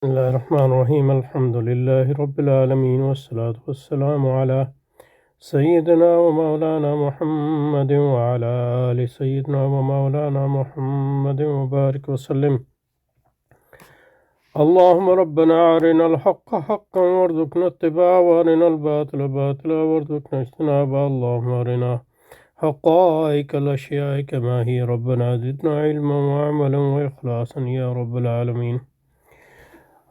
بسم الله الرحمن الرحيم الحمد لله رب العالمين والصلاة والسلام على سيدنا ومولانا محمد وعلى آل سيدنا ومولانا محمد وبارك وسلم. اللهم ربنا أرنا الحق حقا وارزقنا اتباعه وأرنا الباطل باطلا وارزقنا اجتنابه. اللهم أرنا حقائق الأشياء كما هي ربنا زدنا علما وعملا وإخلاصا يا رب العالمين.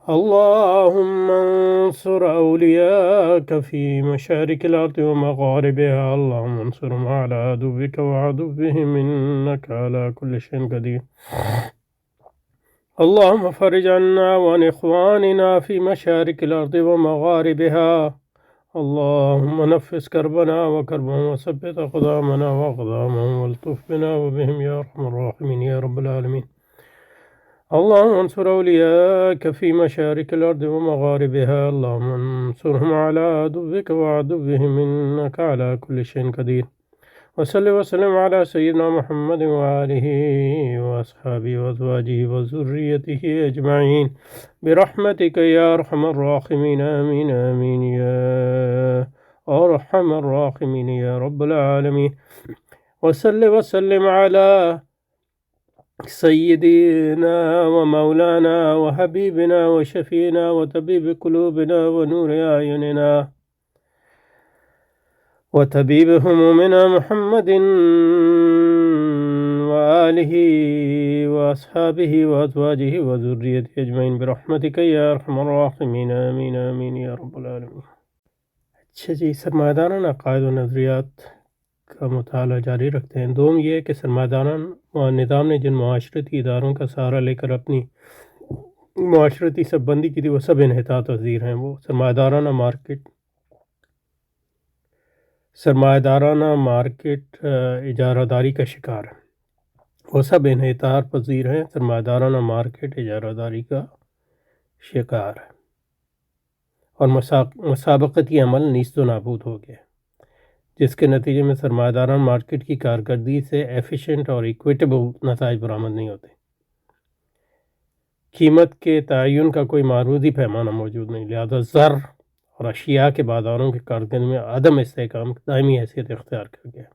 اللهم انصر أولياءك في مشارق الأرض ومغاربها. اللهم انصرهم على عدوك وعدوهم إنك على كل شيء قدير. اللهم فرج عنا وعن إخواننا في مشارق الأرض ومغاربها. اللهم نفس كربنا وكربهم وثبت أقدامنا وأقدامهم والطف بنا وبهم يا أرحم الراحمين يا رب العالمين. اللهم انصر أولياءك في مشارق الأرض ومغاربها. اللهم انصرهم على عدوك وعدوهم إنك على كل شيء قدير. وصل وسلم على سيدنا محمد وآله وأصحابه وأزواجه وذريته أجمعين برحمتك يا أرحم الراحمين. آمين آمين يا أرحم الراحمين يا رب العالمين. وصل وسلم على سيدنا ومولانا وحبيبنا وشفينا وطبيب قلوبنا ونور أعيننا وطبيب همومنا محمد وآله وأصحابه وأزواجه وذريته أجمعين برحمتك يا أرحم الراحمين. آمين آمين يا رب العالمين. اچھا جی، سرمایہ عقائد و نظریات کا مطالعہ جاری رکھتے ہیں. دوم یہ ہے کہ سرمایہ نظام نے جن معاشرتی اداروں کا سہارا لے کر اپنی معاشرتی سب بندی کی تھی وہ سب انحطاط پذیر ہیں. وہ سرمایہ دارانہ مارکیٹ اجارہ داری کا شکار ہے. وہ سب انحطاط پذیر ہیں. سرمایہ دارانہ مارکیٹ اجارہ داری کا شکار ہے اور مسابقتی عمل نیست و نابود ہو گیا، جس کے نتیجے میں سرمایہ داران مارکیٹ کی کارکردگی سے ایفیشینٹ اور ایکویٹیبل نتائج برآمد نہیں ہوتے. قیمت کے تعین کا کوئی معروضی پیمانہ موجود نہیں، لہذا زر اور اشیاء کے بازاروں کی کارکردگی میں عدم استحکام دائمی حیثیت اختیار کر گیا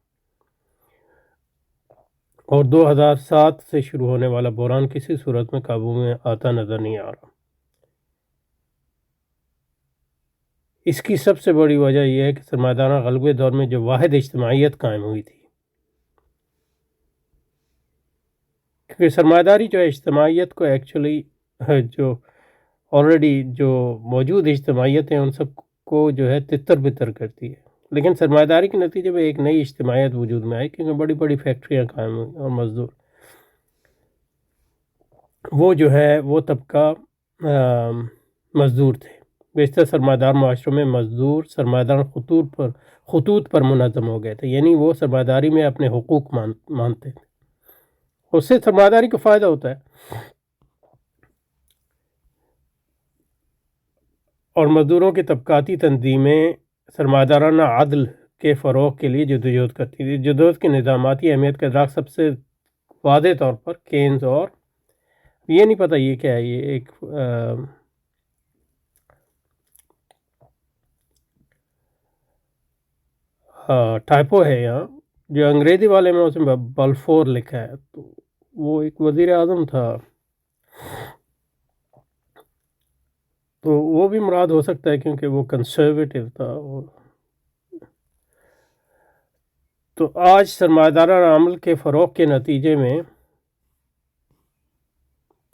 اور 2007 سے شروع ہونے والا بحران کسی صورت میں قابو میں آتا نظر نہیں آ رہا. اس کی سب سے بڑی وجہ یہ ہے کہ سرمایہ دارانہ غلبے دور میں جو واحد اجتماعیت قائم ہوئی تھی، کیونکہ سرمایہ داری جو ہے اجتماعیت کو ایکچولی جو آلریڈی جو موجود اجتماعیت ہیں ان سب کو جو ہے تتر بتر کرتی ہے. لیکن سرمایہ داری کے نتیجے میں ایک نئی اجتماعیت وجود میں آئی، کیونکہ بڑی بڑی فیکٹریاں قائم ہوئیں اور مزدور وہ جو ہے وہ طبقہ مزدور تھے. بیشتر سرمایہ دار معاشروں میں مزدور سرمایہ دار خطوط پر منظم ہو گئے تھے، یعنی وہ سرمایہ داری میں اپنے حقوق مانتے تھے. اس سے سرمایہ داری کو فائدہ ہوتا ہے اور مزدوروں کی طبقاتی تنظیمیں سرمایہ دارانہ عدل کے فروغ کے لیے جدوجہد کرتی تھی. جدوجہد کی نظاماتی اہمیت کا ادراک سب سے واضح طور پر کینز اور یہ نہیں پتہ یہ کیا ہے، یہ ایک ٹائپو ہے یہاں، جو انگریزی والے میں اس میں بلفور لکھا ہے. تو وہ ایک وزیر اعظم تھا، تو وہ بھی مراد ہو سکتا ہے کیونکہ وہ کنسرویٹو تھا. تو آج سرمایہ دارانہ عمل کے فروغ کے نتیجے میں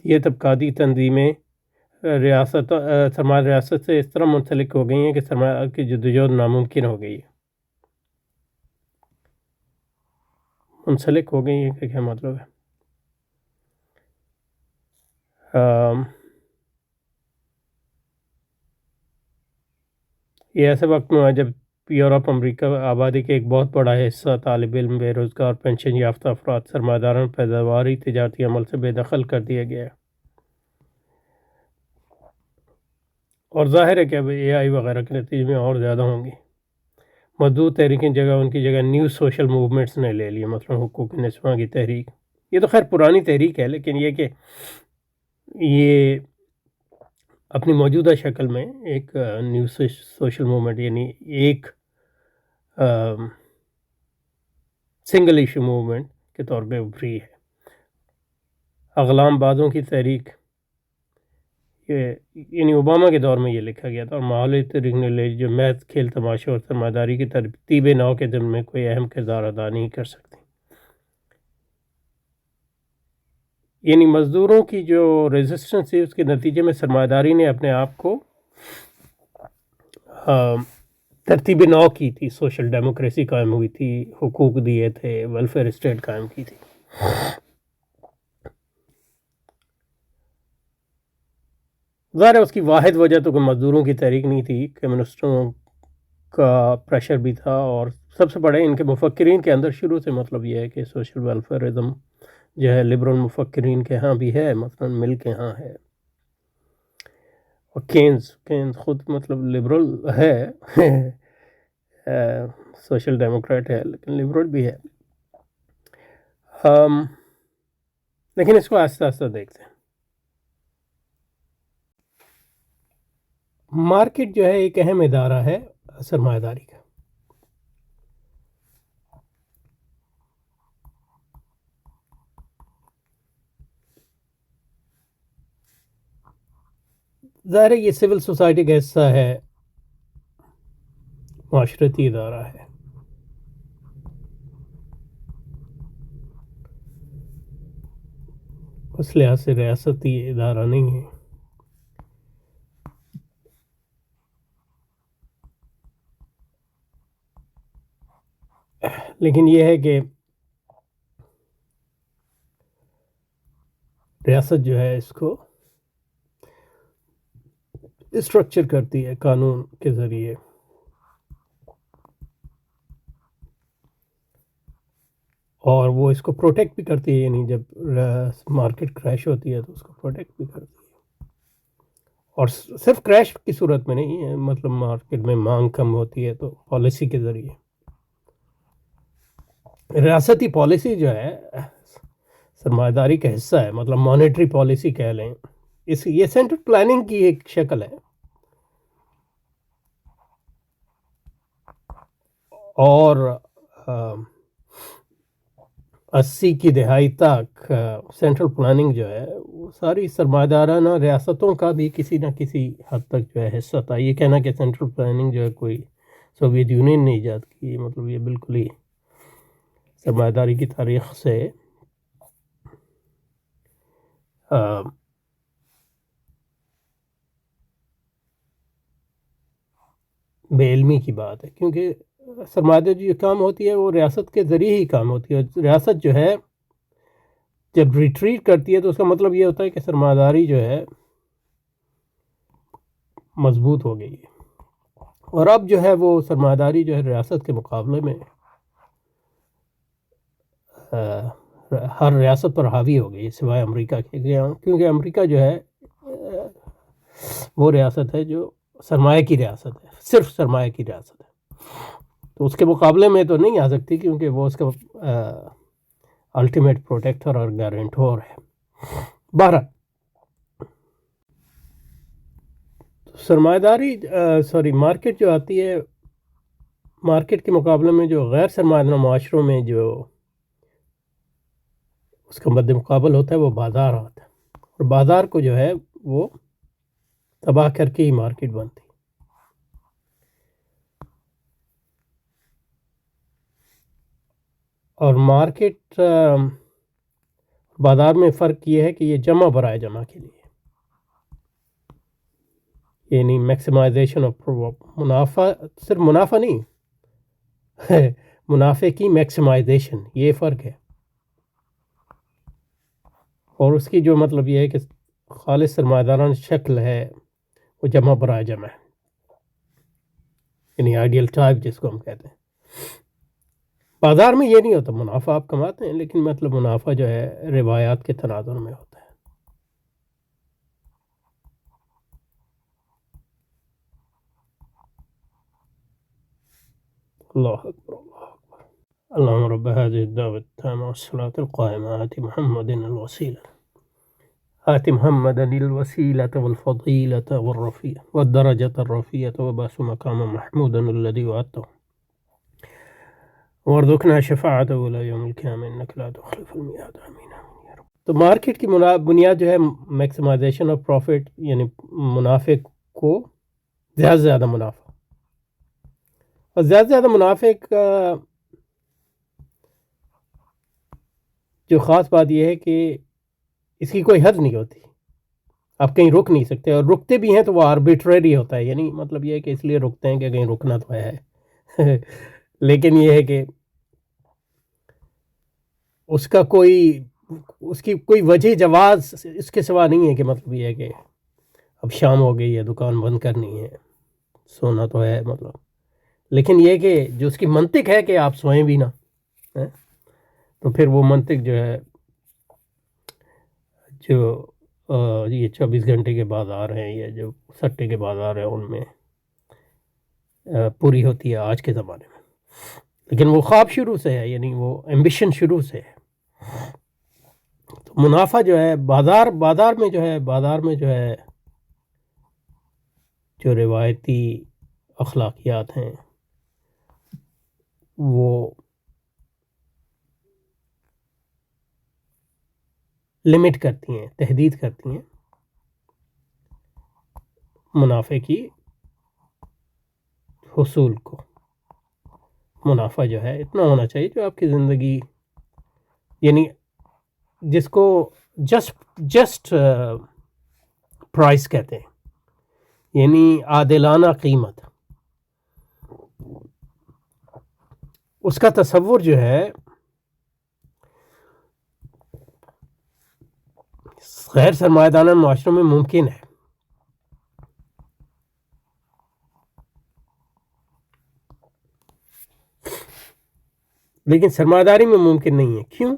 یہ طبقاتی تنظیمیں سرمایہ ریاست سے اس طرح منسلک ہو گئی ہیں کہ سرمایہ کی جدوجہد ناممکن ہو گئی ہے. منسلک ہو گئی ہیں کہ کیا مطلب ہے؟ یہ ایسے وقت میں جب یورپ امریکہ آبادی کے ایک بہت بڑا حصہ طالب علم، بے روزگار، پینشن یافتہ افراد سرمایہ داران پیداواری تجارتی عمل سے بے دخل کر دیا گیا ہے. اور ظاہر ہے کہ اب اے آئی وغیرہ کے نتیجے میں اور زیادہ ہوں گی. مزدور تحریک کی جگہ ان کی جگہ نیو سوشل موومنٹس نے لے لی، مثلا حقوق نسواں کی تحریک. یہ تو خیر پرانی تحریک ہے، لیکن یہ کہ یہ اپنی موجودہ شکل میں ایک نیو سوشل موومنٹ، یعنی ایک سنگل ایشو موومنٹ کے طور پہ ابھری ہے۔ اغلام بازوں کی تحریک، یعنی اوباما کے دور میں یہ لکھا گیا تھا، اور ماحولی ٹیکنالوجی جو محض کھیل تماشے اور سرمایہ داری کی ترتیب نو کے ضمن میں کوئی اہم کردار ادا نہیں کر سکتی۔ یعنی مزدوروں کی جو ریزسٹنس تھی اس کے نتیجے میں سرمایہ داری نے اپنے آپ کو ترتیب نو کی تھی، سوشل ڈیموکریسی قائم ہوئی تھی، حقوق دیے تھے، ویلفیئر اسٹیٹ قائم کی تھی۔ ظاہر ہے اس کی واحد وجہ تو کہ مزدوروں کی تحریک نہیں تھی، کمیونسٹوں کا پریشر بھی تھا، اور سب سے بڑے ان کے مفکرین کے اندر شروع سے مطلب یہ ہے کہ سوشل ویلفیئرزم جو ہے لبرل مفکرین کے ہاں بھی ہے، مثلا مل کے ہاں ہے، اور کینز خود مطلب لبرل ہے، سوشل ڈیموکریٹ ہے لیکن لبرل بھی ہے۔ لیکن اس کو آہستہ آہستہ دیکھتے ہیں۔ مارکیٹ جو ہے ایک اہم ادارہ ہے سرمایہ داری کا۔ ظاہر ہے یہ سول سوسائٹی کا حصہ ہے، معاشرتی ادارہ ہے۔ اس لحاظ سے ریاستی ادارہ نہیں ہے۔ لیکن یہ ہے کہ ریاست جو ہے اس کو اسٹرکچر کرتی ہے قانون کے ذریعے، اور وہ اس کو پروٹیکٹ بھی کرتی ہے، یعنی جب مارکیٹ کریش ہوتی ہے تو اس کو پروٹیکٹ بھی کرتی ہے، اور صرف کریش کی صورت میں نہیں ہے، مطلب مارکیٹ میں مانگ کم ہوتی ہے تو پالیسی کے ذریعے۔ ریاستی پالیسی جو ہے سرمایہ داری کا حصہ ہے، مطلب مانیٹری پالیسی کہہ لیں، یہ سینٹرل پلاننگ کی ایک شکل ہے، اور 80 کی دہائی تک سینٹرل پلاننگ جو ہے وہ ساری سرمایہ دارانہ ریاستوں کا بھی کسی نہ کسی حد تک جو ہے حصہ تھا۔ یہ کہنا کہ سینٹرل پلاننگ جو ہے کوئی سوویت یونین نے ایجاد کی، مطلب یہ بالکل ہی سرمایہ داری کی تاریخ سے بے علمی کی بات ہے، کیونکہ سرمایہ داری جو کام ہوتی ہے وہ ریاست کے ذریعے ہی کام ہوتی ہے۔ ریاست جو ہے جب ریٹریٹ کرتی ہے تو اس کا مطلب یہ ہوتا ہے کہ سرمایہ داری جو ہے مضبوط ہو گئی ہے، اور اب جو ہے وہ سرمایہ داری جو ہے ریاست کے مقابلے میں ہر ریاست پر حاوی ہو گئی سوائے امریکہ کے، کیونکہ امریکہ جو ہے وہ ریاست ہے جو سرمایہ کی ریاست ہے، صرف سرمایہ کی ریاست ہے، تو اس کے مقابلے میں تو نہیں آ سکتی، کیونکہ وہ اس کا الٹیمیٹ پروٹیکٹر اور گارنٹور ہے۔ بہرحال سرمایہ داری مارکیٹ جو آتی ہے، مارکیٹ کے مقابلے میں جو غیر سرمایہ دار معاشروں میں جو اس کا مد مقابل ہوتا ہے وہ بازار آتا ہے، اور بازار کو جو ہے وہ تباہ کر کے ہی مارکیٹ بنتی۔ اور مارکیٹ بازار میں فرق یہ ہے کہ یہ جمع برائے جمع کے لیے، یعنی میکسیمائزیشن آف منافع، صرف منافع نہیں، منافع کی میکسیمائزیشن، یہ فرق ہے۔ اور اس کی جو مطلب یہ ہے کہ خالص سرمایہ داران شکل ہے وہ جمع برائے جمع ہے، یعنی آئیڈیل ٹائپ جس کو ہم کہتے ہیں۔ بازار میں یہ نہیں ہوتا، منافع آپ کماتے ہیں لیکن مطلب منافع جو ہے روایات کے تناظر میں ہوتا ہے۔ اللہ اکبر، اللہ اکبر۔ اللهم رب هذه الدعوة التامة والصلاة القائمة آت محمد الوسيلة آت محمدا الوسیلة والفضیلة والدرجة الرفیعة وبعث مقاما محمودا الذي وعدته وارزقنا شفاعته إلى يوم القيامة إنك لا تخلف الميعاد آمین آمین یا رب۔ تو مارکیٹ کی بنیاد جو ہے میکسیمائزیشن آف پروفٹ، یعنی منافع کو زیادہ سے زیادہ منافع، اور زیادہ سے زیادہ منافع کا جو خاص بات یہ ہے کہ اس کی کوئی حد نہیں ہوتی، آپ کہیں رک نہیں سکتے، اور رکتے بھی ہیں تو وہ آربیٹریری ہوتا ہے، یعنی مطلب یہ ہے کہ اس لیے رکتے ہیں کہ کہیں رکنا تو ہے لیکن یہ ہے کہ اس کی کوئی وجہ جواز اس کے سوا نہیں ہے، کہ مطلب یہ ہے کہ اب شام ہو گئی ہے، دکان بند کرنی ہے، سونا تو ہے مطلب، لیکن یہ کہ جو اس کی منطق ہے کہ آپ سوئیں بھی نہ، تو پھر وہ منطق جو ہے جو یہ 24 گھنٹے کے بازار ہیں یا جو سٹے کے بازار ہیں ان میں پوری ہوتی ہے آج کے زمانے میں، لیکن وہ خواب شروع سے ہے، یعنی وہ ایمبیشن شروع سے ہے۔ تو منافع جو ہے بازار میں جو ہے جو روایتی اخلاقیات ہیں وہ لمٹ کرتی ہیں، تحدید کرتی ہیں منافع کی حصول کو۔ منافع جو ہے اتنا ہونا چاہیے جو آپ کی زندگی، یعنی جس کو جسٹ پرائس کہتے ہیں، یعنی عادلانہ قیمت، اس کا تصور جو ہے غیر سرمایہ دارانہ معاشروں میں ممکن ہے، لیکن سرمایہ داری میں ممکن نہیں ہے۔ کیوں؟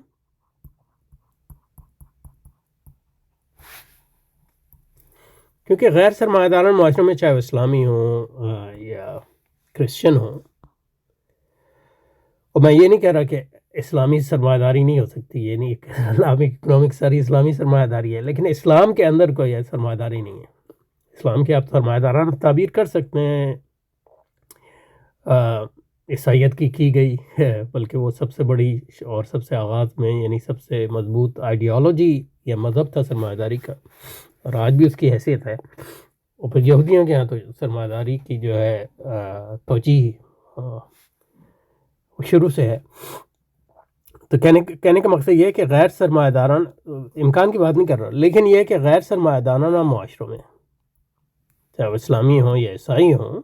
کیونکہ غیر سرمایہ دارانہ معاشروں میں، چاہے وہ اسلامی ہوں یا کرسچن ہوں، اور میں یہ نہیں کہہ رہا کہ اسلامی سرمایہ داری نہیں ہو سکتی، یہ نہیں اسلامک اکنامک ساری اسلامی سرمایہ داری ہے، لیکن اسلام کے اندر کوئی سرمایہ داری نہیں ہے۔ اسلام کی آپ سرمایہ دارانہ تعبیر کر سکتے ہیں، عیسائیت کی گئی ہے، بلکہ وہ سب سے بڑی اور سب سے آغاز میں، یعنی سب سے مضبوط آئیڈیالوجی یا مذہب تھا سرمایہ داری کا، اور آج بھی اس کی حیثیت ہے۔ اور پھر یہودیوں کے ہاں تو سرمایہ داری کی جو ہے توجیہ شروع سے ہے۔ تو کہنے کا مقصد یہ ہے کہ غیر سرمایہ داران، امکان کی بات نہیں کر رہا، لیکن یہ ہے کہ غیر سرمایہ دارانہ معاشروں میں، چاہے وہ اسلامی ہوں یا عیسائی ہوں،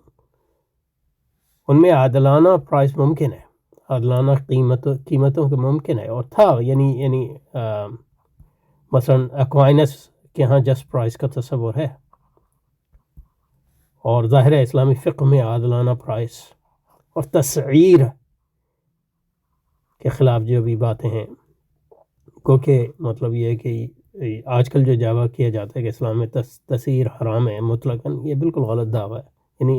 ان میں عادلانہ پرائس ممکن ہے، عادلانہ قیمتوں کے ممکن ہے، اور تھا، یعنی مثلا ایکوائنس کے ہاں جسٹ پرائس کا تصور ہے، اور ظاہر ہے اسلامی فقہ میں عادلانہ پرائس اور تسعیر کے خلاف جو بھی باتیں ہیں، کیونکہ مطلب یہ ہے کہ آج کل جو دعویٰ کیا جاتا ہے کہ اسلام میں تسعیر حرام ہے مطلقاً، یہ بالکل غلط دعویٰ ہے۔ یعنی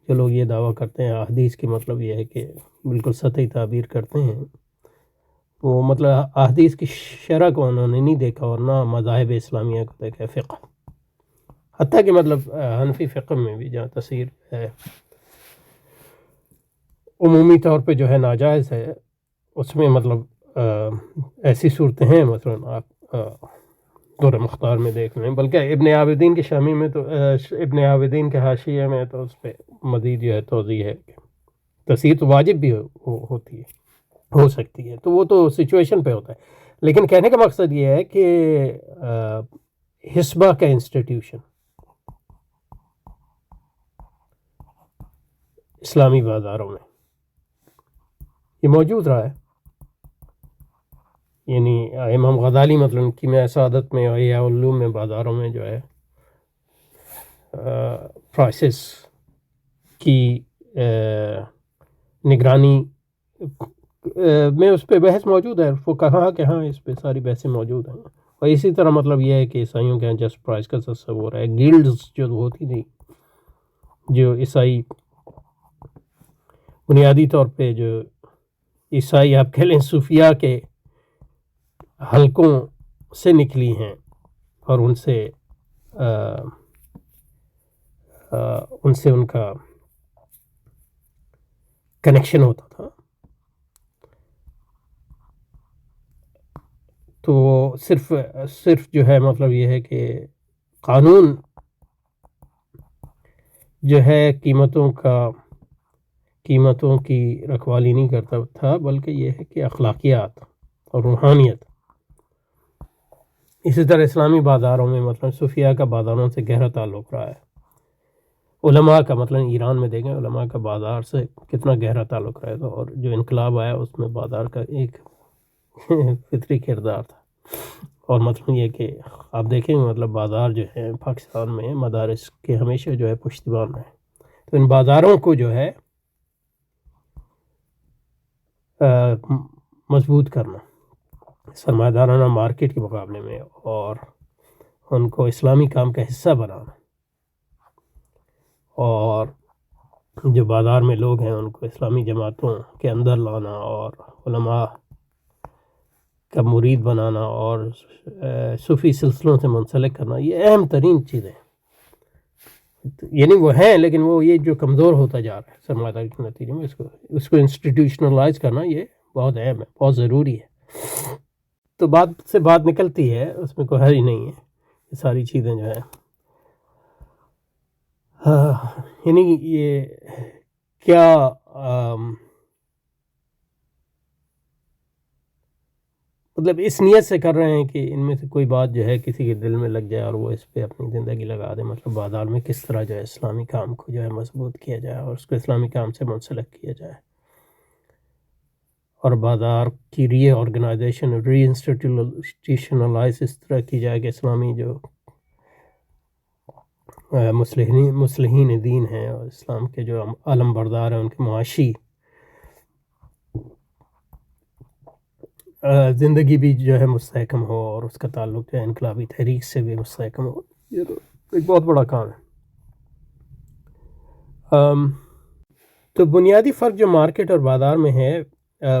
جو لوگ یہ دعویٰ کرتے ہیں احادیث کی، مطلب یہ ہے کہ بالکل سطحی تعبیر کرتے ہیں، وہ مطلب احادیث کی شرح کو انہوں نے نہیں دیکھا، اور نہ مذاہب اسلامیہ کو دیکھا، فقہ، حتیٰ کہ مطلب حنفی فقہ میں بھی جہاں تسعیر ہے عمومی طور پہ جو ہے ناجائز ہے، اس میں مطلب ایسی صورتیں ہیں، مثلا آپ دور مختار میں دیکھ لیں، بلکہ ابن عابدین کے شامی میں تو ابن عابدین کے حاشیے میں تو اس پہ مزید جو ہے توضیح ہے کہ تسعیر تو واجب بھی ہوتی ہے، ہو سکتی ہے، تو وہ تو سچویشن پہ ہوتا ہے۔ لیکن کہنے کا مقصد یہ ہے کہ حسبہ کا انسٹیٹیوشن اسلامی بازاروں میں یہ موجود رہا ہے، یعنی امام غزالی مثلاً کیمیاء سعادت میں اور احیاء العلوم میں بازاروں میں جو ہے پرائسز کی نگرانی میں اس پہ بحث موجود ہے، وہ کہا کہ ہاں اس پہ ساری بحثیں موجود ہیں۔ اور اسی طرح مطلب یہ ہے کہ عیسائیوں کے یہاں جسٹ پرائس کا تصور ہے، گلڈز جو ہوتی تھی، جو عیسائی بنیادی طور پہ جو عیسائی آپ کہہ لیں صوفیاء کے حلقوں سے نکلی ہیں، اور ان سے ان کا کنیکشن ہوتا تھا. تو صرف جو ہے مطلب یہ ہے کہ قانون جو ہے قیمتوں کی رکھوالی نہیں کرتا تھا، بلکہ یہ ہے کہ اخلاقیات اور روحانیت. اسی طرح اسلامی بازاروں میں مطلب صوفیہ کا بازاروں سے گہرا تعلق رہا ہے. علماء کا مطلب ایران میں دیکھیں علماء کا بازار سے کتنا گہرا تعلق رہا تھا، اور جو انقلاب آیا اس میں بازار کا ایک فطری کردار تھا. اور مطلب یہ کہ آپ دیکھیں مطلب بازار جو ہے پاکستان میں مدارس کے ہمیشہ جو ہے پشتیبان رہے. تو ان بازاروں کو جو ہے مضبوط کرنا سرمایہ دارانہ مارکیٹ کے مقابلے میں، اور ان کو اسلامی کام کا حصہ بنانا، اور جو بازار میں لوگ ہیں ان کو اسلامی جماعتوں کے اندر لانا، اور علماء کا مرید بنانا، اور صوفی سلسلوں سے منسلک کرنا، یہ اہم ترین چیزیں ہیں. یعنی وہ ہیں لیکن وہ یہ جو کمزور ہوتا جا رہا ہے سرمایہ داری کے نتیجے میں، اس کو انسٹیٹیوشنلائز کرنا یہ بہت اہم ہے، بہت ضروری ہے. تو بات نکلتی ہے، اس میں کوئی حل ہی نہیں ہے. یہ ساری چیزیں جو ہے یعنی یہ کیا مطلب اس نیت سے کر رہے ہیں کہ ان میں سے کوئی بات جو ہے کسی کے دل میں لگ جائے اور وہ اس پہ اپنی زندگی لگا دے. مطلب بازار میں کس طرح جو ہے اسلامی کام کو جو ہے مضبوط کیا جائے اور اس کو اسلامی کام سے منسلک کیا جائے، اور بازار کی ری آرگنائزیشن ری انسٹیٹیوشنلائز اس طرح کی جائے کہ اسلامی جو مصلحین دین ہیں اور اسلام کے جو علم بردار ہیں ان کے معاشی زندگی بھی جو ہے مستحکم ہو، اور اس کا تعلق جو ہے انقلابی تحریک سے بھی مستحکم ہو. یہ تو ایک بہت بڑا کام ہے. تو بنیادی فرق جو مارکیٹ اور بازار میں ہے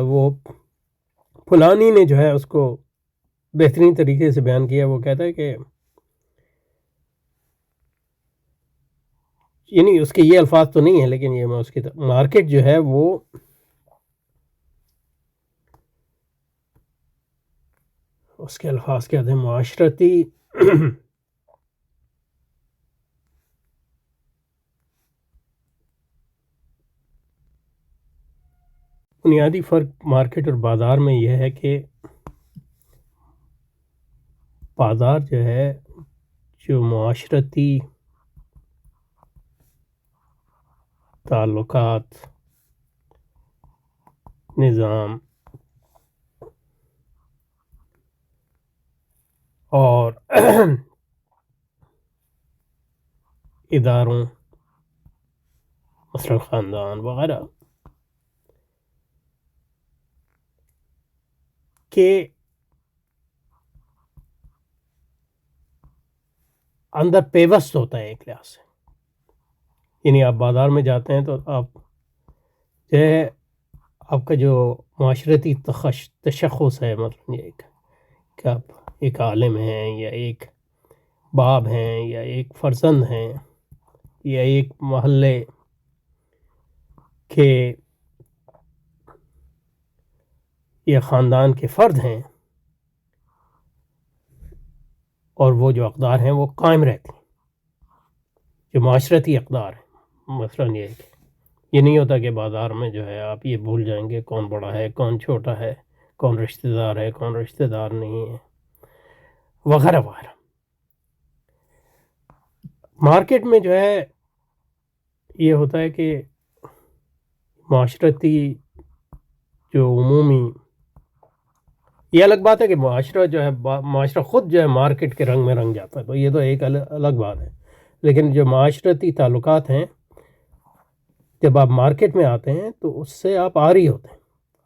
وہ فلانی نے جو ہے اس کو بہترین طریقے سے بیان کیا. وہ کہتا ہے کہ یعنی اس کے یہ الفاظ تو نہیں ہیں لیکن یہ میں اس کی مارکیٹ جو ہے وہ اس کے الفاظ کیا تھے، معاشرتی بنیادی فرق مارکیٹ اور بازار میں یہ ہے کہ بازار جو ہے جو معاشرتی تعلقات، نظام اور اداروں مثلا خاندان وغیرہ کے اندر پیوست ہوتا ہے ایک لحاظ سے. یعنی آپ بازار میں جاتے ہیں تو آپ جو ہے آپ کا جو معاشرتی تشخص ہے، مطلب یہ کہ آپ ایک عالم ہیں یا ایک باپ ہیں یا ایک فرزند ہیں یا ایک محلے کے یا خاندان کے فرد ہیں، اور وہ جو اقدار ہیں وہ قائم رہتی ہیں، جو معاشرتی اقدار ہیں. مثلا یہ نہیں ہوتا کہ بازار میں جو ہے آپ یہ بھول جائیں گے کون بڑا ہے کون چھوٹا ہے، کون رشتہ دار ہے کون رشتہ دار نہیں ہے، وغیرہ وغیرہ. مارکیٹ میں جو ہے یہ ہوتا ہے کہ معاشرتی جو عمومی، یہ الگ بات ہے کہ معاشرہ جو ہے معاشرہ خود جو ہے مارکیٹ کے رنگ میں رنگ جاتا ہے، تو یہ تو ایک الگ بات ہے. لیکن جو معاشرتی تعلقات ہیں جب آپ مارکیٹ میں آتے ہیں تو اس سے آپ عاری ہوتے ہیں،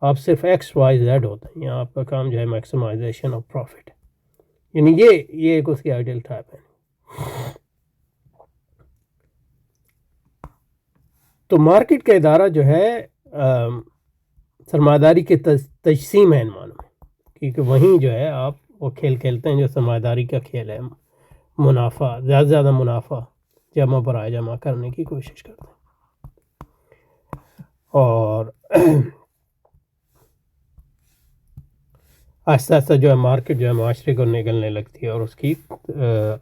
آپ صرف ایکس وائی زیڈ ہوتے ہیں. یہاں آپ کا کام جو ہے میکسیمائزیشن آف پروفٹ، یعنی یہ ایک اس کی آئیڈیل ٹائپ ہے. تو مارکیٹ کا ادارہ جو ہے سرمایہ داری کے تجسیم ہے ان معنوں میں، کیونکہ وہیں جو ہے آپ وہ کھیل کھیلتے ہیں جو سرمایہ داری کا کھیل ہے. منافع، زیادہ سے زیادہ منافع جمع برائے جمع کرنے کی کوشش کرتے ہیں، اور آہستہ آہستہ جو ہے مارکیٹ جو ہے معاشرے کو نگلنے لگتی ہے، اور اس کی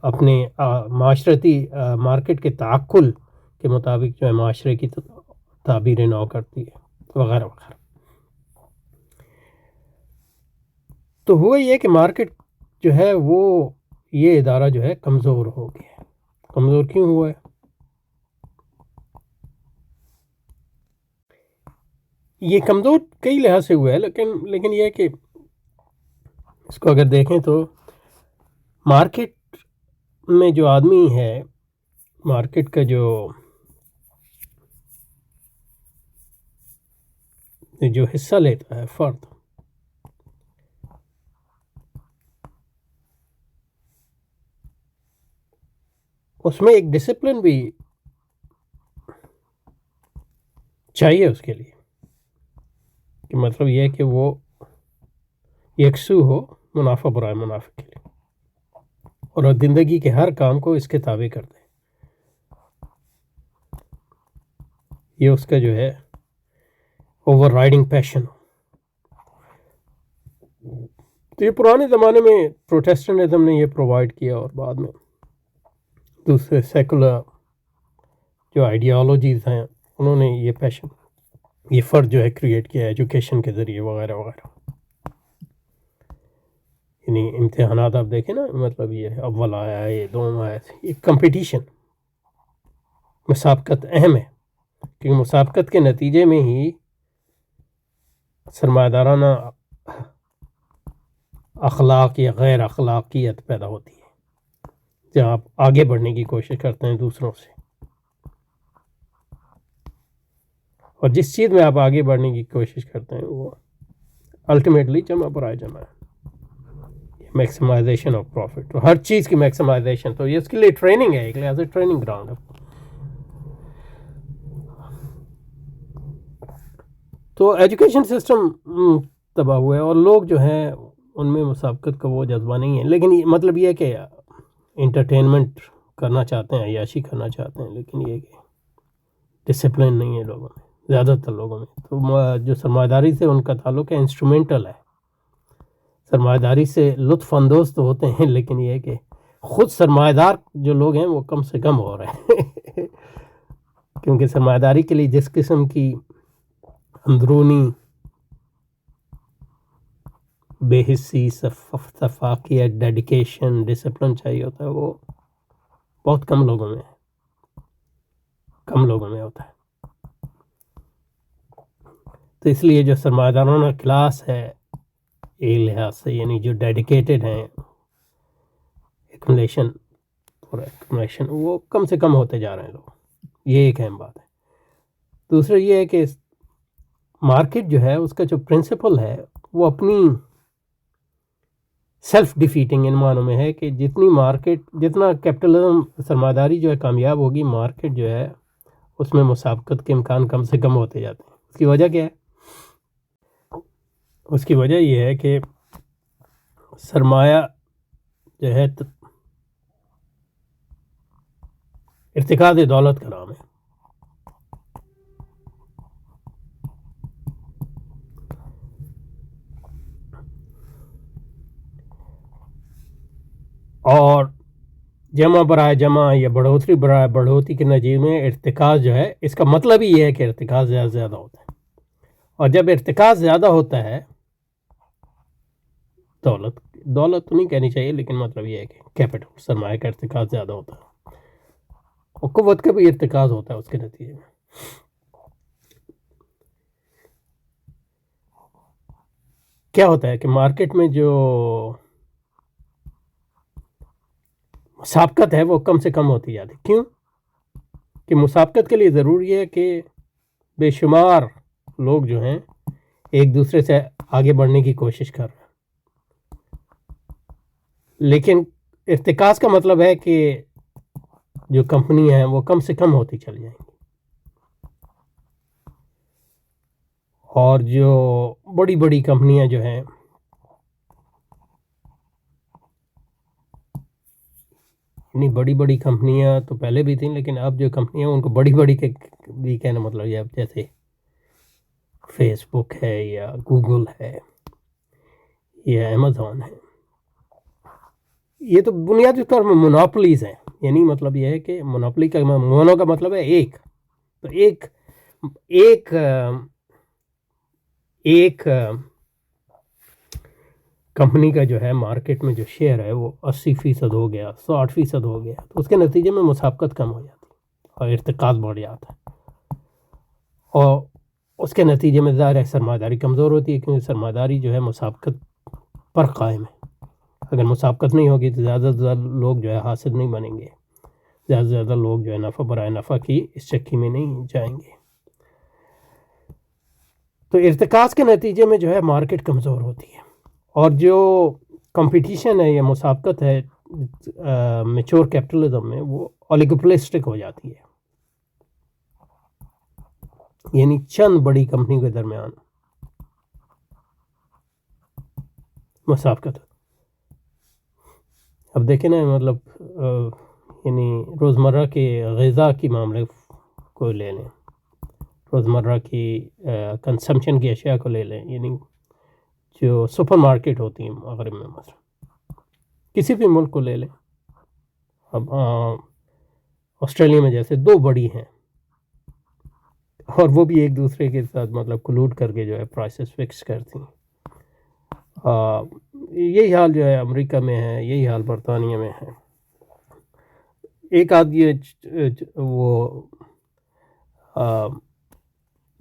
اپنے معاشرتی مارکیٹ کے تعقل کے مطابق جو ہے معاشرے کی تعبیر نو کرتی ہے، وغیرہ وغیرہ۔ تو ہوا یہ کہ مارکیٹ جو ہے وہ یہ ادارہ جو ہے کمزور ہو گیا ہے۔ کمزور کیوں ہوا ہے؟ یہ کمزور کئی لحاظ سے ہوا ہے، لیکن یہ ہے کہ اس کو اگر دیکھیں تو مارکیٹ میں جو آدمی ہے، مارکیٹ کا جو حصہ لیتا ہے فرد، اس میں ایک ڈسپلن بھی چاہیے اس کے لیے، کہ مطلب یہ ہے کہ وہ یکسو ہو منافع برائے منافع کے لیے، اور زندگی کے ہر کام کو اس کے تابع کر دے۔ یہ اس کا جو ہے اوور رائڈنگ پیشن۔ تو یہ پرانے زمانے میں پروٹیسٹنٹزم نے یہ پرووائڈ کیا، اور بعد میں دوسرے سیکولر جو آئیڈیالوجیز ہیں انہوں نے یہ پیشن، یہ فرد جو ہے کریٹ کیا ایجوکیشن کے ذریعے وغیرہ وغیرہ۔ یعنی امتحانات آپ دیکھیں نا، مطلب یہ اول آیا ہے، یہ دوم آیا ہے، یہ کمپٹیشن، مسابقت اہم ہے، کیونکہ مسابقت کے نتیجے میں ہی سرمایہ دارانہ اخلاق یا غیر اخلاقیت پیدا ہوتی ہے، جہاں آپ آگے بڑھنے کی کوشش کرتے ہیں دوسروں سے، اور جس چیز میں آپ آگے بڑھنے کی کوشش کرتے ہیں وہ الٹیمیٹلی جمع برائے جمع ہے، میکسیمائزیشن آف پروفٹ، ہر چیز کی میکسیمائزیشن۔ تو یہ اس کے لیے ٹریننگ ہے، ایک لحاظ سے ٹریننگ گراؤنڈ ہے۔ تو ایجوکیشن سسٹم تباہ ہوا ہے، اور لوگ جو ہیں ان میں مسابقت کا وہ جذبہ نہیں ہے، لیکن مطلب یہ ہے کہ انٹرٹینمنٹ کرنا چاہتے ہیں، عیاشی کرنا چاہتے ہیں، لیکن یہ کہ ڈسپلن نہیں ہے لوگوں میں، زیادہ تر لوگوں میں۔ تو جو سرمایہ داری سے ان کا تعلق ہے انسٹرومنٹل ہے، سرمایہ داری سے لطف اندوز تو ہوتے ہیں، لیکن یہ ہے کہ خود سرمایہ دار جو لوگ ہیں وہ کم سے کم ہو رہے ہیں کیونکہ سرمایہ داری کے لیے جس قسم کی اندرونی بے حسی، شفافیت، ڈیڈیکیشن، ڈسپلن چاہیے ہوتا ہے، وہ بہت کم لوگوں میں ہوتا ہے۔ تو اس لیے جو سرمایہ دارانہ کلاس ہے ایک لحاظ سے، یعنی جو ڈیڈیکیٹڈ ہیں ایکومولیشن، وہ کم سے کم ہوتے جا رہے ہیں لوگ، یہ ایک اہم بات ہے۔ دوسرا یہ ہے کہ مارکیٹ جو ہے اس کا جو پرنسپل ہے وہ اپنی سیلف ڈیفیٹنگ ان معنوں میں ہے کہ جتنا کیپٹلزم، سرمایہ داری جو ہے کامیاب ہوگی، مارکیٹ جو ہے اس میں مسابقت کے امکان کم سے کم ہوتے جاتے ہیں۔ اس کی وجہ کیا ہے؟ اس کی وجہ یہ ہے کہ سرمایہ جو ہے ارتکاز دولت کا نام ہے، اور جمع برائے جمع یا بڑھوتری برائے بڑھوتری کے نتیجے میں ارتکاز جو ہے، اس کا مطلب ہی یہ ہے کہ ارتکاز زیادہ سے زیادہ ہوتا ہے، اور جب ارتکاز زیادہ ہوتا ہے، دولت تو نہیں کہنی چاہیے، لیکن مطلب یہ ہے کہ کیپٹل، سرمایہ کا ارتکاز زیادہ ہوتا ہے، اور قوت کا بھی ارتکاز ہوتا ہے اس کے نتیجے میں۔ کیا ہوتا ہے کہ مارکیٹ میں جو مسابقت ہے وہ کم سے کم ہوتی جاتی۔ کیوں؟ کہ مسابقت کے لیے ضروری ہے کہ بے شمار لوگ جو ہیں ایک دوسرے سے آگے بڑھنے کی کوشش کر رہے ہیں، لیکن ارتکاز کا مطلب ہے کہ جو کمپنی ہیں وہ کم سے کم ہوتی چلی جائیں گی، اور جو بڑی بڑی کمپنیاں جو ہیں یعنی بڑی بڑی کمپنیاں تو پہلے بھی تھیں، لیکن اب جو کمپنیاں ان کو بڑی بڑی کے بھی کہنا مطلب یہ اب جیسے فیس بک ہے یا گوگل ہے یا امیزون ہے، یہ تو بنیادی طور پر مونوپلیز ہیں. یعنی مطلب یہ ہے کہ مونوپلی کا مونو کا مطلب ہے ایک، تو ایک ایک کمپنی کا جو ہے مارکیٹ میں جو شیئر ہے وہ 80% ہو گیا، 60% ہو گیا، تو اس کے نتیجے میں مسابقت کم ہو جاتی ہے اور ارتکاز بڑھ جاتا ہے، اور اس کے نتیجے میں ظاہر ہے سرمایہ داری کمزور ہوتی ہے، کیونکہ سرمایہ داری جو ہے مسابقت پر قائم ہے. اگر مسابقت نہیں ہوگی تو زیادہ سے زیادہ لوگ جو ہے حاصل نہیں بنیں گے، زیادہ سے زیادہ لوگ جو ہے نفع برائے نفع کی اس چکی میں نہیں جائیں گے. تو ارتکاز کے نتیجے میں جو ہے مارکیٹ کمزور ہوتی ہے، اور جو کمپٹیشن ہے یا مسابقت ہے میچور کیپٹلزم میں وہ اولیگوپولسٹک ہو جاتی ہے، یعنی چند بڑی کمپنی کے درمیان مسابقت. اب دیکھیں نا مطلب یعنی روزمرہ کے غذا کی معاملے کو لے لیں، روزمرہ کی کنسمپشن کی اشیاء کو لے لیں، یعنی جو سپر مارکیٹ ہوتی ہیں مغرب میں، مثلا کسی بھی ملک کو لے لیں. اب آسٹریلیا میں جیسے 2 بڑی ہیں، اور وہ بھی ایک دوسرے کے ساتھ مطلب کلوڈ کر کے جو ہے پرائسز فکس کرتی ہیں. یہی حال جو ہے امریکہ میں ہے، یہی حال برطانیہ میں ہے. ایک آدھ وہ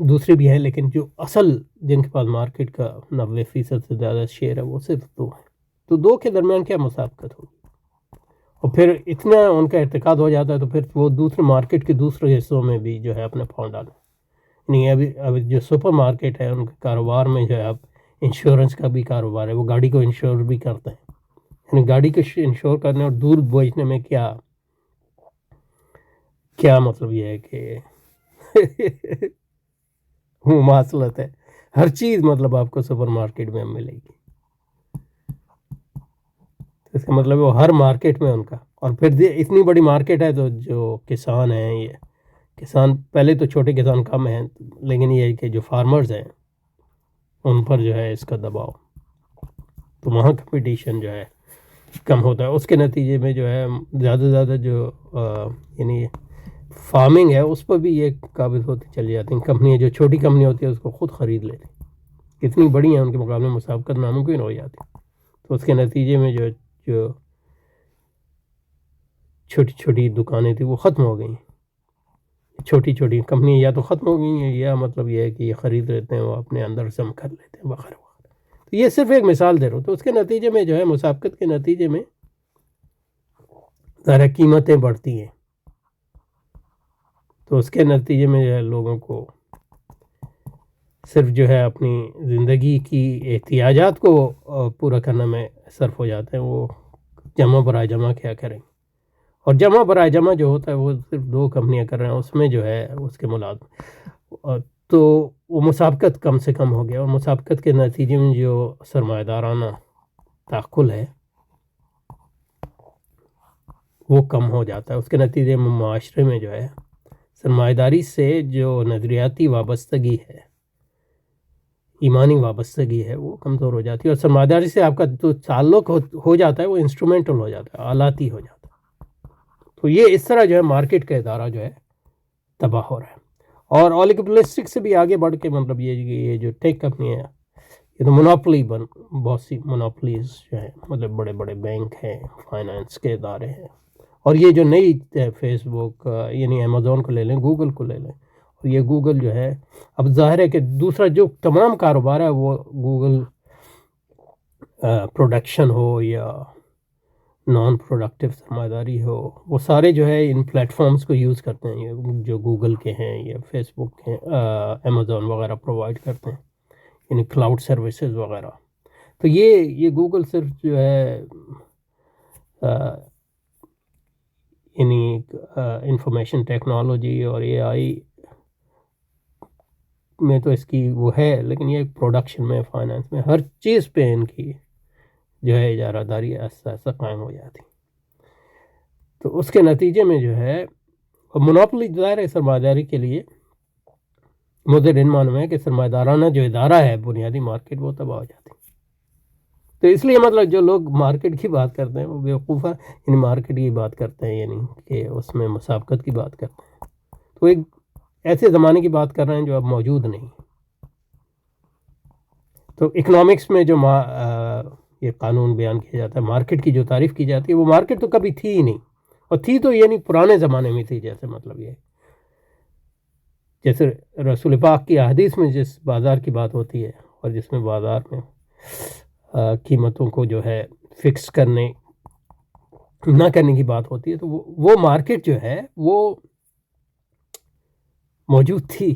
دوسرے بھی ہیں، لیکن جو اصل جن کے پاس مارکیٹ کا 90% سے زیادہ شیئر ہے وہ صرف 2 ہیں. تو 2 کے درمیان کیا مسابقت ہوگی؟ اور پھر اتنا ان کا ارتکاز ہو جاتا ہے تو پھر وہ دوسرے مارکیٹ کے دوسرے حصوں میں بھی جو ہے اپنے پاؤں ڈالیں. یعنی ابھی جو سپر مارکیٹ ہے ان کے کاروبار میں جو ہے اب انشورنس کا بھی کاروبار ہے، وہ گاڑی کو انشور بھی کرتے ہیں. یعنی گاڑی کو انشور کرنے اور دور بھیجنے میں کیا مطلب یہ ہے کہ مماثلت ہے. ہر چیز مطلب آپ کو سپر مارکیٹ میں ملے گی، اس کا مطلب وہ ہر مارکیٹ میں ان کا. اور پھر اتنی بڑی مارکیٹ ہے تو جو کسان ہیں، یہ کسان پہلے تو چھوٹے کسان کم ہیں، لیکن یہ کہ جو فارمرز ہیں ان پر جو ہے اس کا دباؤ، تو وہاں کمپٹیشن جو ہے کم ہوتا ہے. اس کے نتیجے میں جو ہے زیادہ سے زیادہ جو یعنی فارمنگ ہے اس پر بھی یہ قابل ہوتی چلی جاتی ہیں. کمپنیاں جو چھوٹی کمپنی ہوتی ہے اس کو خود خرید لیتی ہیں، کتنی بڑی ہیں ان کے مقابلے میں مسابقت ناممکن ہو جاتی. تو اس کے نتیجے میں جو چھوٹی چھوٹی دکانیں تھیں وہ ختم ہو گئیں. چھوٹی چھوٹی کمپنیاں یا تو ختم ہو گئی ہیں، یا مطلب یہ ہے کہ یہ خرید لیتے ہیں، وہ اپنے اندر سم کر لیتے ہیں وغیرہ وغیرہ. تو یہ صرف ایک مثال دے رہا ہوں. تو اس کے نتیجے میں جو ہے مسابقت کے نتیجے میں ذرا قیمتیں بڑھتی ہیں، تو اس کے نتیجے میں جو ہے لوگوں کو صرف جو ہے اپنی زندگی کی احتیاجات کو پورا کرنے میں صرف ہو جاتے ہیں. وہ جمع برائے جمع کیا کریں، اور جمع برائے جمع جو ہوتا ہے وہ صرف 2 کمپنیاں کر رہے ہیں، اس میں جو ہے اس کے ملازم، تو وہ مسابقت کم سے کم ہو گیا. اور مسابقت کے نتیجے میں جو سرمایہ دارانہ تدخل ہے وہ کم ہو جاتا ہے. اس کے نتیجے میں معاشرے میں جو ہے سرمایہ داری سے جو نظریاتی وابستگی ہے، ایمانی وابستگی ہے، وہ کمزور ہو جاتی ہے. اور سرمایہ داری سے آپ کا جو تعلق ہو جاتا ہے وہ انسٹرومنٹل ہو جاتا ہے، آلاتی ہو جاتا ہے. تو یہ اس طرح جو ہے مارکیٹ کا ادارہ جو ہے تباہ ہو رہا ہے. اور اولیگوپولسٹک سے بھی آگے بڑھ کے مطلب یہ جو ٹیک کمپنی ہے، یہ تو مونوپلی بہت سی مونوپلیز جو ہیں، مطلب بڑے بڑے بینک ہیں، فائنانس کے ادارے ہیں. اور یہ جو نئی فیس بک یعنی امیزون کو لے لیں، گوگل کو لے لیں، اور یہ گوگل جو ہے اب ظاہر ہے کہ دوسرا جو تمام کاروبار ہے وہ گوگل پروڈکشن ہو یا نان پروڈکٹیو سرمایہ داری ہو، وہ سارے جو ہے ان پلیٹ فارمز کو یوز کرتے ہیں، یہ جو گوگل کے ہیں یا فیس بک کے امیزون وغیرہ پرووائڈ کرتے ہیں، یعنی کلاؤڈ سروسز وغیرہ. تو یہ گوگل صرف جو ہے یعنی انفارمیشن ٹیکنالوجی اور اے آئی میں تو اس کی وہ ہے، لیکن یہ پروڈکشن میں، فائنانس میں، ہر چیز پہ ان کی جو ہے اجارہ داری ایسا قائم ہو جاتی. تو اس کے نتیجے میں جو ہے منوپلی ظاہر ہے سرمایہ داری کے لیے مضر ان معنی میں کہ سرمایہ دارانہ جو ادارہ ہے بنیادی مارکیٹ وہ تباہ ہو جاتی ہے. تو اس لیے مطلب جو لوگ مارکیٹ کی بات کرتے ہیں وہ بیوقوف ہے، یعنی مارکیٹ کی بات کرتے ہیں، یعنی کہ اس میں مسابقت کی بات کرتے ہیں، تو ایک ایسے زمانے کی بات کر رہے ہیں جو اب موجود نہیں. تو اکنامکس میں جو یہ قانون بیان کیا جاتا ہے، مارکیٹ کی جو تعریف کی جاتی ہے، وہ مارکیٹ تو کبھی تھی ہی نہیں، اور تھی تو یعنی پرانے زمانے میں تھی. جیسے مطلب یہ جیسے رسول پاک کی احادیث میں جس بازار کی بات ہوتی ہے، اور جس میں بازار میں قیمتوں کو جو ہے فکس کرنے نہ کرنے کی بات ہوتی ہے، تو وہ مارکیٹ جو ہے وہ موجود تھی.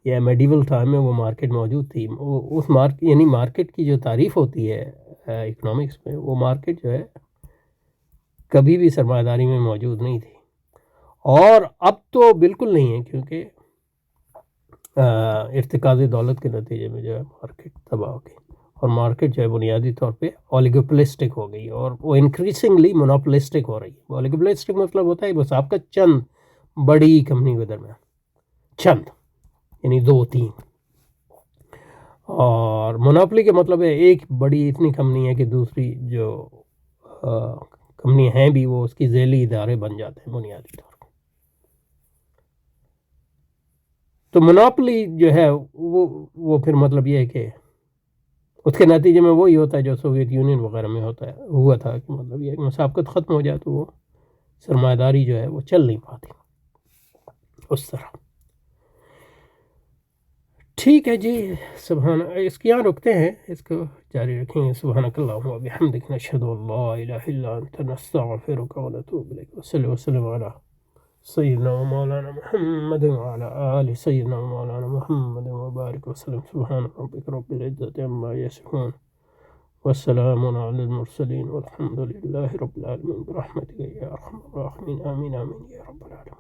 یا میڈیول ٹائم میں وہ مارکیٹ موجود تھی. اس یعنی مارکیٹ کی جو تعریف ہوتی ہے اکنامکس میں، وہ مارکیٹ جو ہے کبھی بھی سرمایہ داری میں موجود نہیں تھی، اور اب تو بالکل نہیں ہے، کیونکہ ارتکاز دولت کے نتیجے میں جو ہے مارکیٹ تباہ ہو گئی، اور مارکیٹ جو ہے بنیادی طور پہ اولیگوپولسٹک ہو گئی، اور وہ انکریزنگلی مونوپولسٹک ہو رہی ہے. اولیگوپولسٹک مطلب ہوتا ہے بس آپ کا چند بڑی کمپنی کے درمیان، چند یعنی 2-3، اور مونوپلی کا مطلب ہے ایک بڑی اتنی کمپنی ہے کہ دوسری جو کمپنی ہیں بھی وہ اس کی ذیلی ادارے بن جاتے ہیں بنیادی طور پر. تو مونوپلی جو ہے وہ پھر مطلب یہ ہے کہ اس کے نتیجے میں وہی ہوتا ہے جو سوویت یونین وغیرہ میں ہوا تھا، کہ مطلب یہ مسابقت ختم ہو جائے تو وہ سرمایہ داری جو ہے وہ چل نہیں پاتی اس طرح. ٹھیک ہے جی، سبحان، اس کے یہاں رکتے ہیں، اس کو جاری رکھیں گے. سبحانک اللہم و بحمدک، نشہد ان لا الہ الا انت، نستغفرک و نتوب الیک. وصلی وسلم علی سیدنا و مولانا محمد وعلی آل سیدنا و مولانا محمد وبارک وسلم. سبحان ربک رب العزت عما یصفون، والسلام علی المرسلین، والحمد للہ رب العالمین. برحمتک یا ارحم الراحمین، آمین آمین یا رب العالمین.